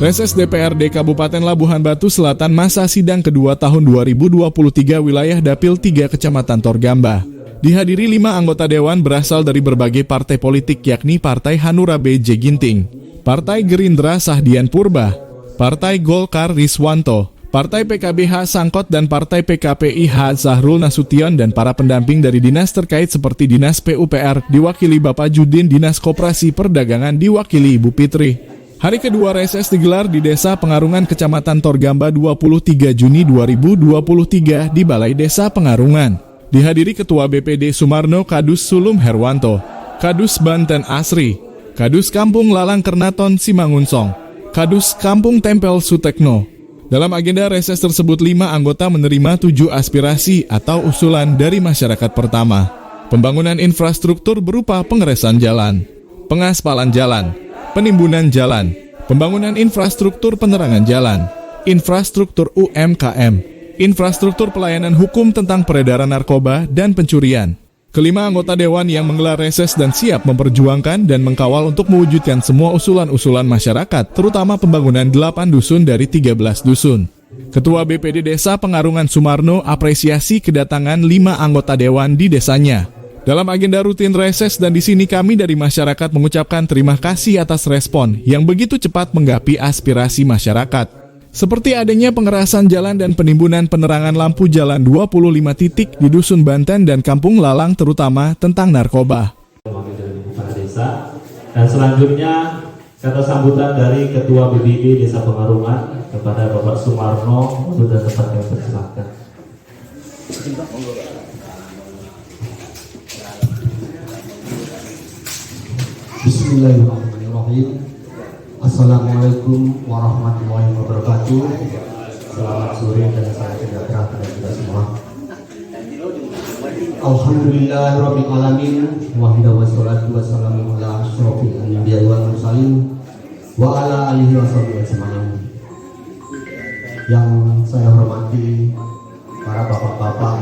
Reses DPRD Kabupaten Labuhan Batu Selatan masa sidang kedua tahun 2023 wilayah Dapil 3 Kecamatan Torgamba. Dihadiri 5 anggota dewan berasal dari berbagai partai politik yakni Partai Hanura B.J. Ginting, Partai Gerindra Sahdian Purba, Partai Golkar Riswanto, Partai PKB H. Sangkot dan Partai PKPI H. Zahrul Nasution dan para pendamping dari dinas terkait seperti Dinas PUPR diwakili Bapak Judin, Dinas Koperasi Perdagangan diwakili Ibu Fitri. Hari kedua reses digelar di Desa Pengarungan Kecamatan Torgamba 23 Juni 2023 di Balai Desa Pengarungan. Dihadiri Ketua BPD Sumarno Kadus Sulum Herwanto, Kadus Banten Asri, Kadus Kampung Lalang Kernaton Simangunsong, Kadus Kampung Tempel Sutekno. Dalam agenda reses tersebut 5 anggota menerima 7 aspirasi atau usulan dari masyarakat. Pertama, pembangunan infrastruktur berupa pengeresan jalan, pengaspalan jalan, penimbunan jalan, pembangunan infrastruktur penerangan jalan, infrastruktur UMKM, infrastruktur pelayanan hukum tentang peredaran narkoba dan pencurian. Kelima anggota dewan yang menggelar reses dan siap memperjuangkan dan mengkawal untuk mewujudkan semua usulan-usulan masyarakat, terutama pembangunan 8 dusun dari 13 dusun. Ketua BPD Desa Pengarungan Sumarno apresiasi kedatangan 5 anggota dewan di desanya. Dalam agenda rutin reses dan di sini kami dari masyarakat mengucapkan terima kasih atas respon yang begitu cepat menggapai aspirasi masyarakat. Seperti adanya pengerasan jalan dan penimbunan penerangan lampu jalan 25 titik di Dusun Banten dan Kampung Lalang terutama tentang narkoba. Dan selanjutnya kata sambutan dari Ketua BPD Desa Pengarungan kepada Bapak Sumarno sudah dapat kami persilahkan. Bismillahirrahmanirrahim. Assalamualaikum warahmatullahi wabarakatuh. Selamat sore dan salam sejahtera kepada kita semua. Alhamdulillahirabbil alamin wa wassalatu wassalamu ala asyrofil anbiya'i wal mursalin wa ala alihi washabihi ajmain. Yang saya hormati para bapak-bapak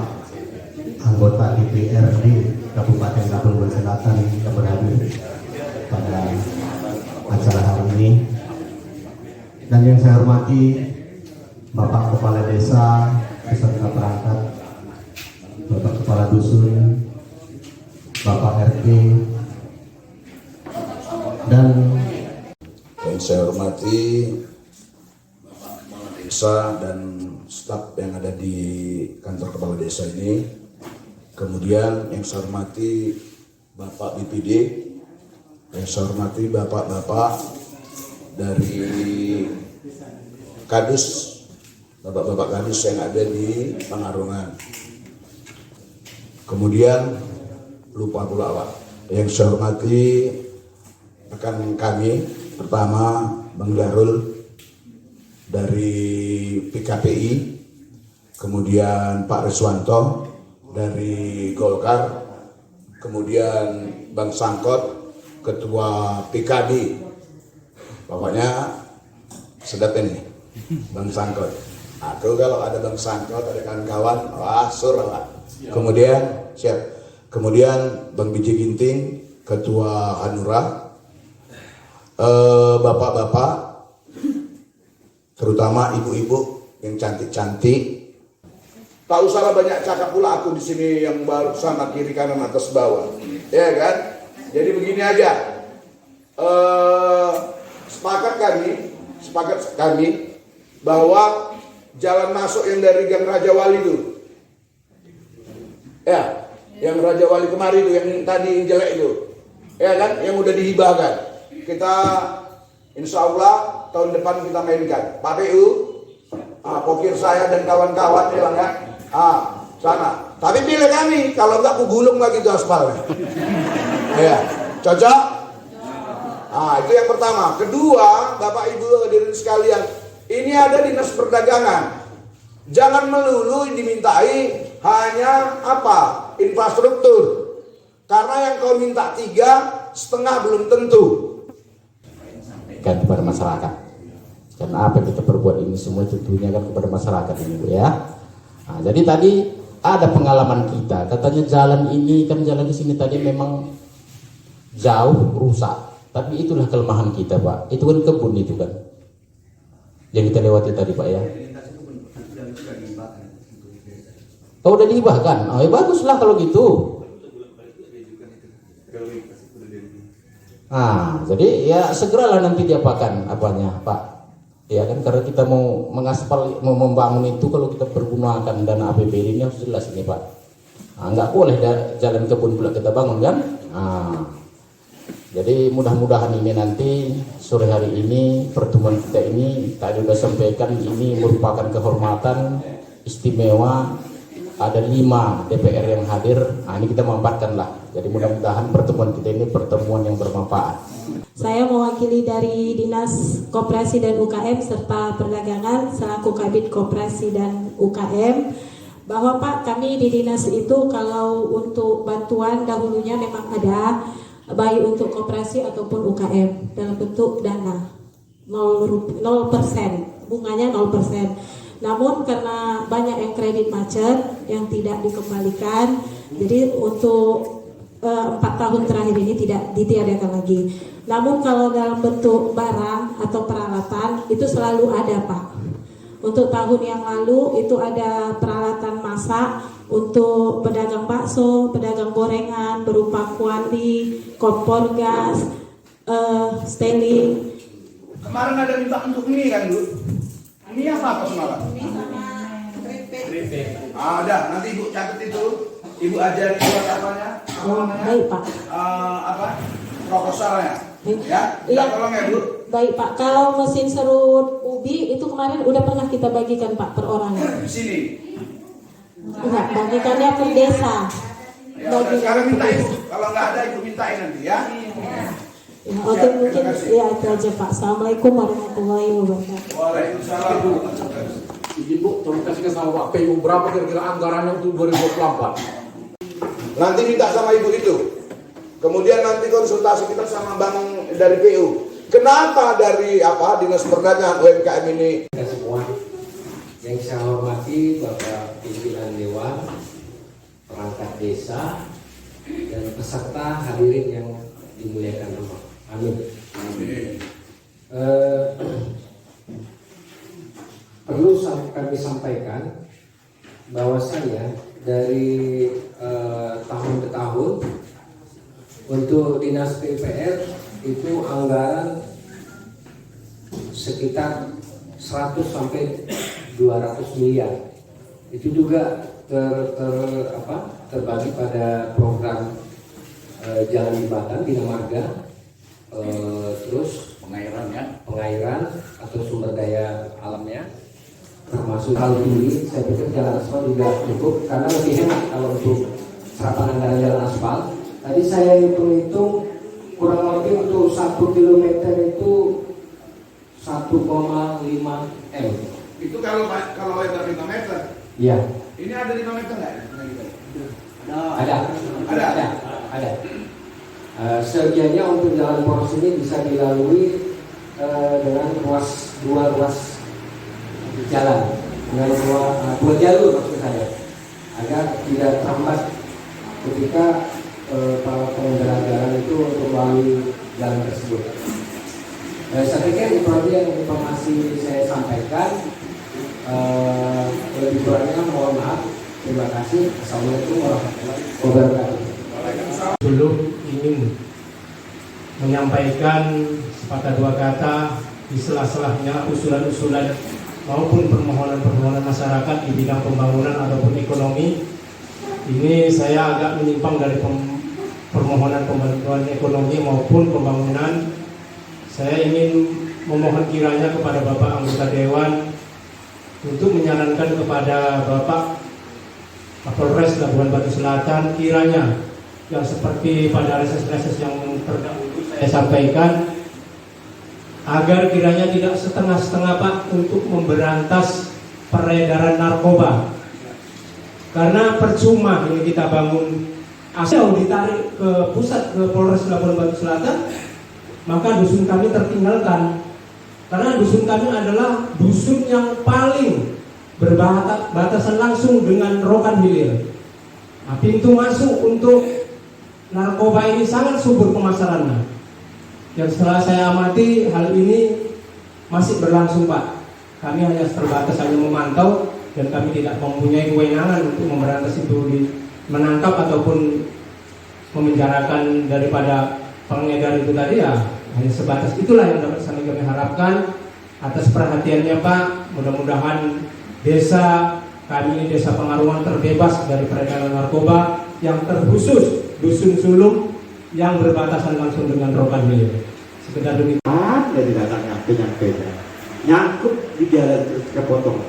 anggota DPRD Kabupaten Labuhan Selatan yang berhadir pada acara hari ini, dan yang saya hormati Bapak Kepala Desa beserta perangkat, Bapak Kepala Dusun, Bapak RT, dan yang saya hormati Bapak Kepala Desa dan staf yang ada di kantor Kepala Desa ini. Kemudian yang saya hormati Bapak BPD, yang saya hormati bapak-bapak dari Kadus, bapak-bapak Kadus yang ada di Pengarungan. Kemudian lupa pula Pak, yang saya hormati rekan kami, pertama Bang Darul dari PKPI, kemudian Pak Riswanto dari Golkar, kemudian Bang Sangkot Ketua PKB, pokoknya sedap ini Bang Sangkot. Aku kalau ada Bang Sangkot, ada kawan-kawan, wah surah lah. Kemudian siap. Kemudian Bang B.J. Ginting, Ketua Hanura, bapak-bapak, terutama ibu-ibu yang cantik-cantik. Tak usahlah banyak cakap pula aku di sini yang baru sana kiri kanan atas bawah, ya kan? Jadi begini aja, sepakat kami bahwa jalan masuk yang dari Gang Raja Wali itu, ya, yang Raja Wali kemarin itu, yang tadi yang jelek itu, ya kan, yang udah dihibahkan, kita insya Allah tahun depan kita mainkan. Pak PU, pokir saya dan kawan-kawan bilang ya, sana. Tapi pilih kami, kalau enggak aku gulung lagi itu aspalnya. Ya, cocok? Itu yang pertama. Kedua, Bapak Ibu hadirin sekalian, ini ada dinas perdagangan. Jangan melulu dimintai hanya apa? Infrastruktur. Karena yang kau minta 3,5 belum tentu. kan kepada masyarakat. Dan apa yang kita perbuat ini semua tentunya kan kepada masyarakat ini, Bu, ya. Nah, jadi tadi ada pengalaman kita, katanya jalan ini kan jalan di sini tadi memang jauh rusak, tapi itulah kelemahan kita, Pak. Itu kan kebun itu kan. yang kita lewati tadi Pak ya. Oh udah dihibahkan, oh ya baguslah kalau gitu. Jadi ya segeralah nanti diapakan apanya Pak. Ya kan karena kita mau mengaspal, mau membangun itu kalau kita pergunakan dana APBD ini harus jelas ini Pak. Nggak boleh jalan kebun pula kita bangun kan. Jadi mudah-mudahan ini nanti sore hari ini pertemuan kita ini tadi sudah sampaikan ini merupakan kehormatan istimewa. Ada 5 DPR yang hadir, ini kita mampatkan lah. Jadi mudah-mudahan pertemuan kita ini pertemuan yang bermanfaat. Saya mewakili dari Dinas Koperasi dan UKM serta Perdagangan selaku Kabid Koperasi dan UKM, bahwa Pak, kami di dinas itu kalau untuk bantuan dahulunya memang ada, baik untuk koperasi ataupun UKM dalam bentuk dana 0%, bunganya 0%. Namun karena banyak yang kredit macet yang tidak dikembalikan, jadi untuk 4 tahun terakhir ini tidak ditiadakan lagi. Namun kalau dalam bentuk barang atau peralatan itu selalu ada Pak. Untuk tahun yang lalu itu ada peralatan masak untuk pedagang bakso, pedagang gorengan berupa kuali, kompor gas, steling. Kemarin ada minta untuk ini kan Bu? Ini apa semalam? Ini sama keripik. Ada, nanti Ibu catat itu. Ibu ajari buat apanya? Baik Pak. Proposalnya. Ya, Iya. tolong ya Bu. Baik Pak, kalau mesin serut ubi itu kemarin udah pernah kita bagikan Pak per orang. Di sini. Enggak, bagikannya per desa. Ya, udah, sekarang minta Ibu. Kalau nggak ada Ibu mintain nanti ya. Ya, oke mungkin ya itu aja Pak. Assalamualaikum warahmatullahi wabarakatuh. Waalaikumsalam. Izin Bu, tolong kasihkan sama Pak PU berapa kira-kira anggarannya untuk 2024. Nanti minta sama Ibu itu. Kemudian nanti konsultasi kita sama Bang dari PU. Kenapa dari Dinas Perdagangan UMKM ini? Kita semua yang saya hormati Bapak Pimpinan Dewan, perangkat desa, dan peserta hadirin yang dimuliakan Allah. Amin. Perlu kami sampaikan bahwasanya dari tahun ke tahun untuk Dinas PUPR itu anggaran sekitar 100 sampai 200 miliar. Itu juga terbagi pada program jalan jembatan Bina Marga, terus pengairan atau sumber daya alamnya, termasuk hal ini. Saya pikir jalan aspal juga cukup karena lebih hemat kalau untuk serapan anggaran jalan aspal. Tadi saya hitung kurang lebih untuk 1 kilometer itu 1,5 M. Itu kalau lebar 5 meter. Iya. Ini ada 5 meter nggak? Ada. Sekiannya untuk jalan poros ini bisa dilalui dengan dua ruas jalan, dengan dua jalur maksud saya, agar tidak terhambat ketika para pengendara jalan itu untuk melalui jalan tersebut. Saya pikir itu aja yang informasi saya sampaikan. Lebih kurangnya mohon maaf. Terima kasih. Assalamualaikum warahmatullahi wabarakatuh. Dulu ingin menyampaikan sepatah dua kata di sela-selahnya usulan-usulan maupun permohonan-permohonan masyarakat di bidang pembangunan ataupun ekonomi. Ini saya agak menyimpang dari permohonan pembantuan ekonomi maupun pembangunan. Saya ingin memohon kiranya kepada Bapak anggota Dewan untuk menyarankan kepada Bapak Kapolres Labuhan Batu Selatan, kiranya yang seperti pada reses-reses yang terdahulu saya sampaikan, agar kiranya tidak setengah-setengah Pak untuk memberantas peredaran narkoba. Karena percuma ini kita bangun asal ditarik ke pusat, ke Polres Labuhan Batu Selatan, maka dusun kami tertinggalkan. Karena dusun kami adalah dusun yang paling berbatasan langsung dengan Rokan Hilir. Nah, pintu masuk untuk narkoba ini sangat subur pemasarannya. Yang setelah saya amati hal ini masih berlangsung Pak. Kami hanya terbatas hanya memantau dan kami tidak mempunyai kewenangan untuk memberantas itu, menangkap ataupun memenjarakan daripada pengedar itu tadi ya. Hanya sebatas itulah yang dapat kami harapkan. Atas perhatiannya Pak, mudah-mudahan desa kami ini desa Pengarungan terbebas dari peredaran narkoba yang terkhusus Dusun Sulung yang berbatasan langsung dengan Rokan Hilir. Sekedar demikian. Dari datangnya penyampainya nyangkut di jalan terus kepotong.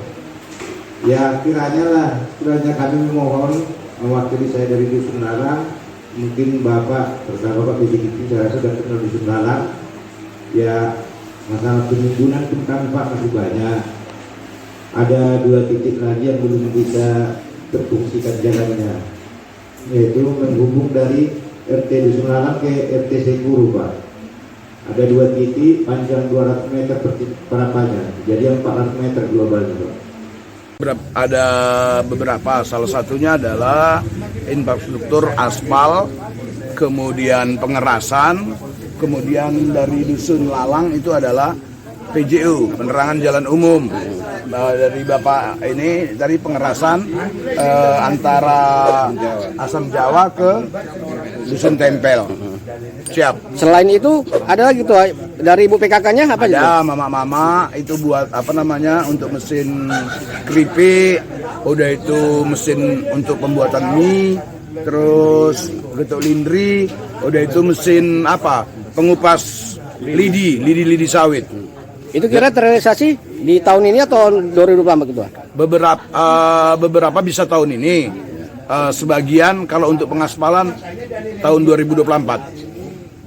Ya kiranya kami memohon mewakili saya dari Dusun Lalang, mungkin Bapak bersama Bapak Bidikiti saya sudah kenal Dusun Lalang. Ya masalah penimbunan pun kami Pak masih banyak. Ada 2 titik lagi yang belum bisa terfungsikan jalannya, yaitu menghubung dari RT Dusun Lalang ke RT Sekuru Pak. Ada 2 titik panjang 200 meter parapannya, jadi 400 meter globalnya Pak. Ada beberapa, salah satunya adalah infrastruktur aspal, kemudian pengerasan, kemudian dari Dusun Lalang itu adalah PJU, penerangan jalan umum. Dari Bapak ini dari pengerasan antara Asam Jawa ke Dusun Tempel. Siap. Selain itu ada lagi tuh dari Ibu PKK-nya apa aja? Ada mama-mama itu buat apa namanya untuk mesin keripik, udah itu mesin untuk pembuatan mie, terus getuk lindri, udah itu mesin apa? Pengupas lidi sawit. Itu kira terrealisasi di tahun ini atau 2024 gitu? Beberapa bisa tahun ini. Sebagian kalau untuk pengaspalan tahun 2024.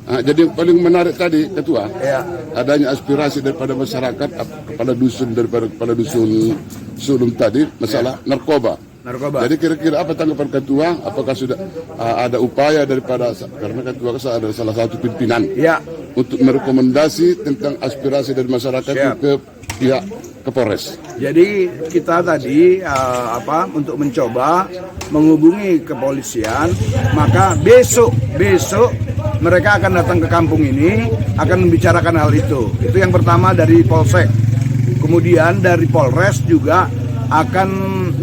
Jadi yang paling menarik tadi Ketua, ya, adanya aspirasi daripada masyarakat kepada dusun Sulung tadi masalah narkoba. Jadi kira-kira apa tanggapan Ketua? Apakah sudah ada upaya daripada, karena Ketua adalah salah satu pimpinan, ya, untuk merekomendasi tentang aspirasi dari masyarakat ke pihak Kapolres. Jadi kita tadi untuk mencoba menghubungi kepolisian, maka besok mereka akan datang ke kampung ini, akan membicarakan hal itu. Itu yang pertama dari Polsek. Kemudian dari Polres juga akan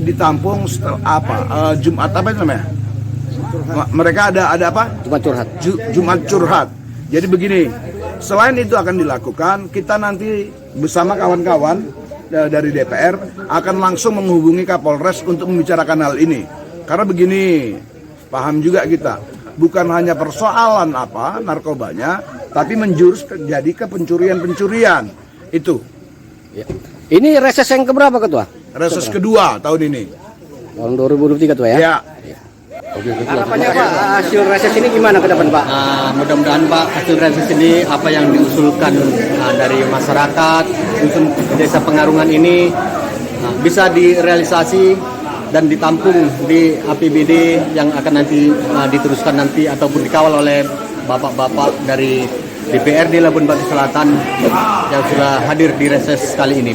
ditampung setelah Jumat apa itu namanya? Mereka ada apa? Jumat curhat. Jumat curhat. Jadi begini, selain itu akan dilakukan, kita nanti bersama kawan-kawan dari DPR akan langsung menghubungi Kapolres untuk membicarakan hal ini. Karena begini, paham juga kita, bukan hanya persoalan narkobanya, tapi menjurus jadi ke pencurian itu. Ya. Ini reses yang keberapa Ketua? Reses kedua tahun ini. Tahun 2023 Ketua ya? Ya. Oke, Ketua. Harapannya Pak, hasil reses ini gimana ke depan Pak? Mudah-mudahan Pak, hasil reses ini apa yang diusulkan dari masyarakat dusun desa Pengarungan ini bisa direalisasi dan ditampung di APBD yang akan nanti diteruskan nanti ataupun dikawal oleh bapak-bapak dari DPRD Labuan Batu Selatan yang sudah hadir di reses kali ini.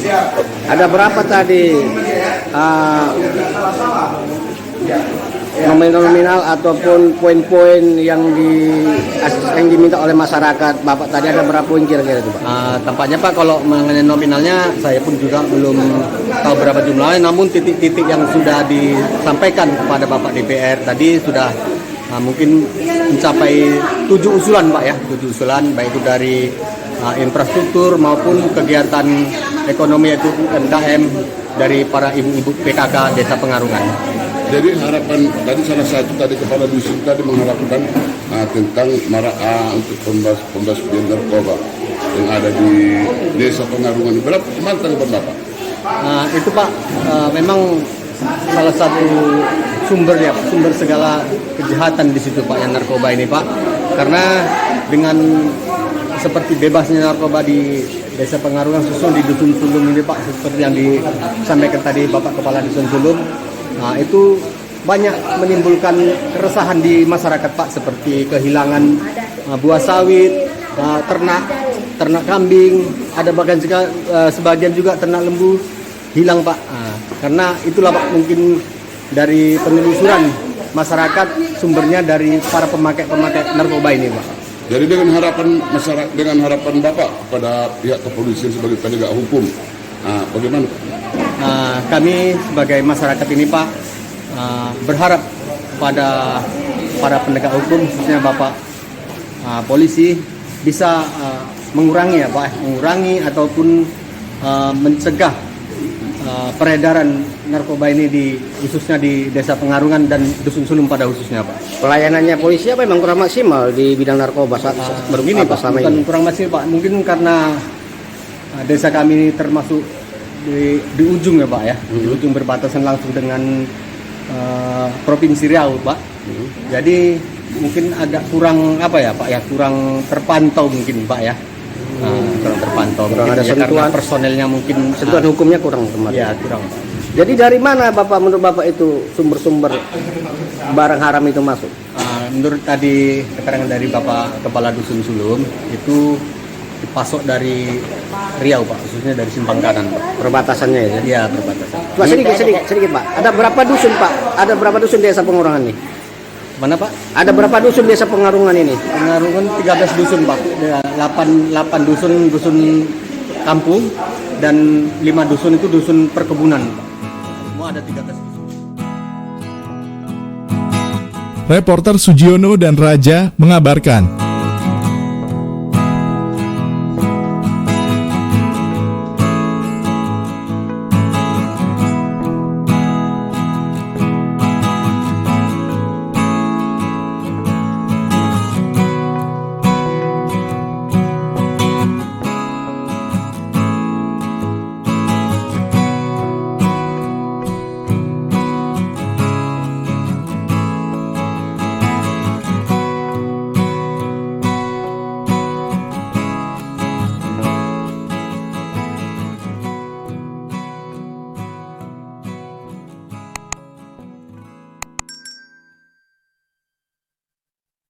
Ada berapa tadi nominal ataupun poin-poin yang diminta oleh masyarakat Bapak tadi, ada berapa poin kira-kira itu Pak? Tampaknya Pak, kalau mengenai nominalnya saya pun juga belum tahu berapa jumlahnya, namun titik-titik yang sudah disampaikan kepada Bapak DPR tadi sudah mungkin mencapai 7 usulan Pak ya, 7 usulan baik itu dari infrastruktur maupun kegiatan ekonomi yaitu UMKM dari para ibu-ibu PKK Desa Pengarungan. Jadi harapan tadi salah satu tadi kepala dusun tadi mengharapkan tentang untuk pembasmian narkoba yang ada di Desa Pengarungan. Berapa kemana tanggapan Bapak? Itu Pak, memang salah satu sumber segala kejahatan di situ Pak, yang narkoba ini Pak. Karena dengan seperti bebasnya narkoba di Desa Pengarungan khususnya di Dusun Sulung ini Pak, seperti yang disampaikan tadi Bapak Kepala Dusun Sulung, itu banyak menimbulkan keresahan di masyarakat Pak, seperti kehilangan buah sawit, ternak kambing, ada bahkan sebagian juga ternak lembu hilang Pak. Karena itulah Pak, mungkin dari penelusuran masyarakat sumbernya dari para pemakai narkoba ini Pak. Jadi dengan harapan masyarakat, dengan harapan Bapak kepada pihak kepolisian sebagai penegak hukum, Bagaimana? Kami sebagai masyarakat ini Pak berharap kepada para penegak hukum khususnya Bapak polisi bisa mengurangi ya Pak, mengurangi ataupun mencegah peredaran narkoba ini khususnya di Desa Pengarungan dan Dusun Sulum pada khususnya Pak. Pelayanannya polisi apa memang kurang maksimal di bidang narkoba begini Pak, bukan kurang maksimal Pak, mungkin karena desa kami ini termasuk di ujung ya Pak ya, di ujung berbatasan langsung dengan Provinsi Riau Pak. Jadi mungkin agak kurang apa ya Pak ya, kurang terpantau mungkin Pak ya. Kurang terpantau. Kurang ada sentuhan, karena personelnya mungkin sentuhan hukumnya kurang kemarin. Ya, kurang. Jadi dari mana Bapak menurut Bapak itu sumber-sumber barang haram itu masuk? Menurut tadi keterangan dari Bapak Kepala Dusun Sulum itu dipasok dari Riau Pak, khususnya dari Simpang Kanan Pak. Perbatasannya ya? Iya, perbatasan. Coba sedikit Pak. Ada berapa dusun Pak? Ada berapa dusun Desa Pengarungan ini? Mana Pak? Ada berapa dusun Desa Pengarungan ini? Pengarungan 13 dusun Pak. 8 dusun kampung dan 5 dusun itu dusun perkebunan Pak. Semua ada 13 dusun. Reporter Sujiono dan Raja mengabarkan.